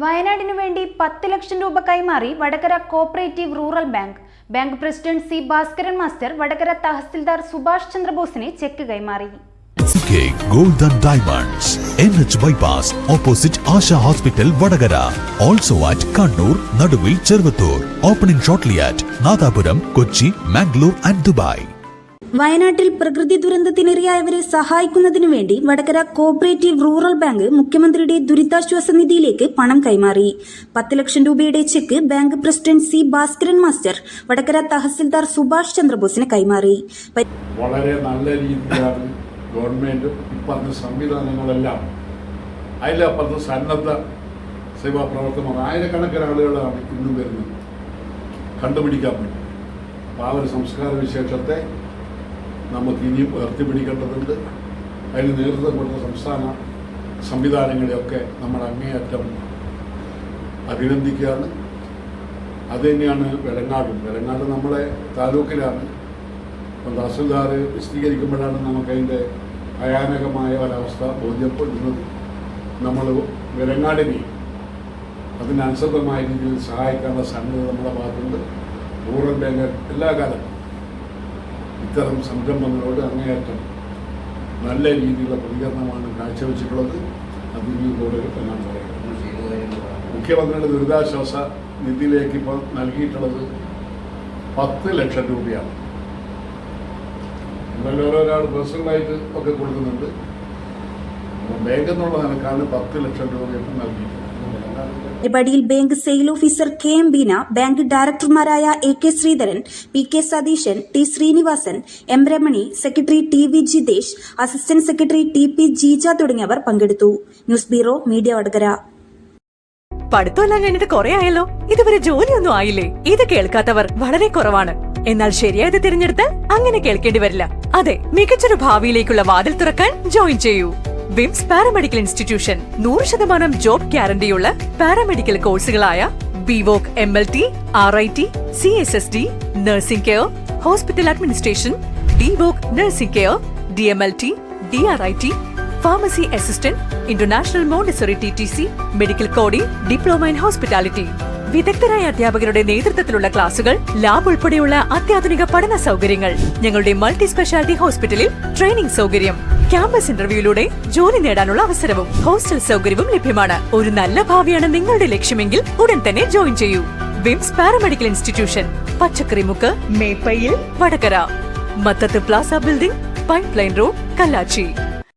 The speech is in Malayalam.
വയനാടിനു വേണ്ടി 10 ലക്ഷം രൂപ കൈമാറി Vadakara cooperative rural bank. Bank president C Bhaskaran master Vadakara tahsildar Subhash ചന്ദ്രബോസിന് ചെക്ക് കൈമാറി. Gold and Diamonds, NH Bypass, opposite Asha Hospital, Vadagara. Also at Kannur, Naduvil, Chervattur. Opening shortly at Nathapuram, Kochi, Mangalore and Dubai. വയനാട്ടിൽ പ്രകൃതി ദുരന്തത്തിനിരയായവരെ സഹായിക്കുന്നതിനു വേണ്ടി വടകര കോഓപ്പറേറ്റീവ് റൂറൽ ബാങ്ക് മുഖ്യമന്ത്രിയുടെ ദുരിതാശ്വാസ നിധിയിലേക്ക് പണം കൈമാറി. 10 ലക്ഷം രൂപയുടെ cheque bank president C Bhaskaran master Vadakara tahsildar Subhash ചന്ദ്രബോസിന് കൈമാറി. വളരെ നല്ല രീതിയിലാണ് ഗവൺമെന്റ് ഇപ്പറഞ്ഞ സംവിധാനങ്ങളെല്ലാം അതിലപ്പുറത്ത് സന്നദ്ധ സേവാ പ്രവർത്തനം ആയിരക്കണക്കിന് ആളുകളാണ് ഇന്നും വരുന്നത് കണ്ടുപിടിക്കാൻ പറ്റും. അപ്പോൾ ആ ഒരു സംസ്കാര വിശേഷത്തെ നമുക്ക് ഇനിയും ഉയർത്തിപ്പിടിക്കേണ്ടതുണ്ട്. അതിന് നേതൃത്വം കൊടുത്ത സംസ്ഥാന സംവിധാനങ്ങളെയൊക്കെ നമ്മൾ അങ്ങേയറ്റം അഭിനന്ദിക്കുകയാണ്. അതുതന്നെയാണ് വെലങ്ങാട് നമ്മളെ താലൂക്കിലാണ്. അപ്പം തഹസിൽദാർ വിശദീകരിക്കുമ്പോഴാണ് നമുക്കതിൻ്റെ ഭയാനകമായ ഒരവസ്ഥ ബോധ്യപ്പെടുന്നത്. നമ്മൾ വെലങ്ങാടിനെ അതിനനുസൃതമായ രീതിയിൽ സഹായിക്കാനുള്ള സന്നദ്ധത നമ്മുടെ ഭാഗത്തുണ്ട്. റൂറൽ ബാങ്ക് എല്ലാ കാലത്തും ഇത്തരം സംരംഭങ്ങളോട് അങ്ങേയറ്റം നല്ല രീതിയിലുള്ള പ്രതികരണമാണ് കാഴ്ചവെച്ചിട്ടുള്ളത്. അത് ഇനി തുടരും എന്നാണ് പറയുന്നത്. മുഖ്യമന്ത്രിയുടെ ദുരിതാശ്വാസ നിധിയിലേക്ക് ഇപ്പോൾ നൽകിയിട്ടുള്ളത് 10 ലക്ഷം രൂപയാണ്. എന്നാലും ഓരോരാൾ പേഴ്സണലായിട്ട് ഒക്കെ കൊടുക്കുന്നുണ്ട്. ബാങ്ക് എന്നുള്ള നിലക്കാണ് 10 ലക്ഷം രൂപ നൽകിയിട്ടുള്ളത്. പരിപാടിയിൽ bank sale officer KM Beena, bank ഡയറക്ടർമാരായ AK Sreedharan, PK Satheesan, T Srinivasan, M Ramani, secretary TV Jithesh, assistant secretary TP Jeeja തുടങ്ങിയവർ പങ്കെടുത്തു. News bureau, media Vadakara. പഠിത്തമെല്ലാം കഴിഞ്ഞിട്ട് കുറെ ആയല്ലോ, ഇതുവരെ ജോലിയൊന്നും ആയില്ലേ? ഇത് കേൾക്കാത്തവർ വളരെ കുറവാണ്. എന്നാൽ ശരിയായത് തിരഞ്ഞെടുത്ത് അങ്ങനെ കേൾക്കേണ്ടി വരില്ല. അതെ, മികച്ചൊരു ഭാവിയിലേക്കുള്ള വാതിൽ തുറക്കാൻ ജോയിൻ ചെയ്യൂ. വിംസ് പാരാമെഡിക്കൽ ഇൻസ്റ്റിറ്റ്യൂഷൻ 100% ജോബ് ഗ്യാരണ്ടിയുള്ള പാരാമെഡിക്കൽ കോഴ്സുകളായ BVoc MLT, RIT, CSSD, nursing care, hospital administration, DVoc nursing care, DMLT, DRIT, pharmacy assistant, international montessori TTC, medical coding, diploma in hospitality. വിദഗ്ധരായ അധ്യാപകരുടെ നേതൃത്വത്തിലുള്ള ക്ലാസുകൾ, ലാബ് ഉൾപ്പെടെയുള്ള അത്യാധുനിക പഠന സൗകര്യങ്ങൾ. ഞങ്ങളുടെ മൾട്ടി സ്പെഷ്യാലിറ്റി ഹോസ്പിറ്റലിൽ ട്രെയിനിംഗ് സൗകര്യം, ക്യാമ്പസ് ഇന്റർവ്യൂയിലൂടെ ജോലി നേടാനുള്ള അവസരവും ഹോസ്റ്റൽ സൗകര്യവും ലഭ്യമാണ്. ഒരു നല്ല ഭാവിയാണ് നിങ്ങളുടെ ലക്ഷ്യമെങ്കിൽ ഉടൻ തന്നെ ജോയിൻ ചെയ്യൂ. Vims paramedical institution, Pachakkarimukku, Meppayil, Vadakara. മത്തത്ത് plaza building, pipeline road, Kallachi.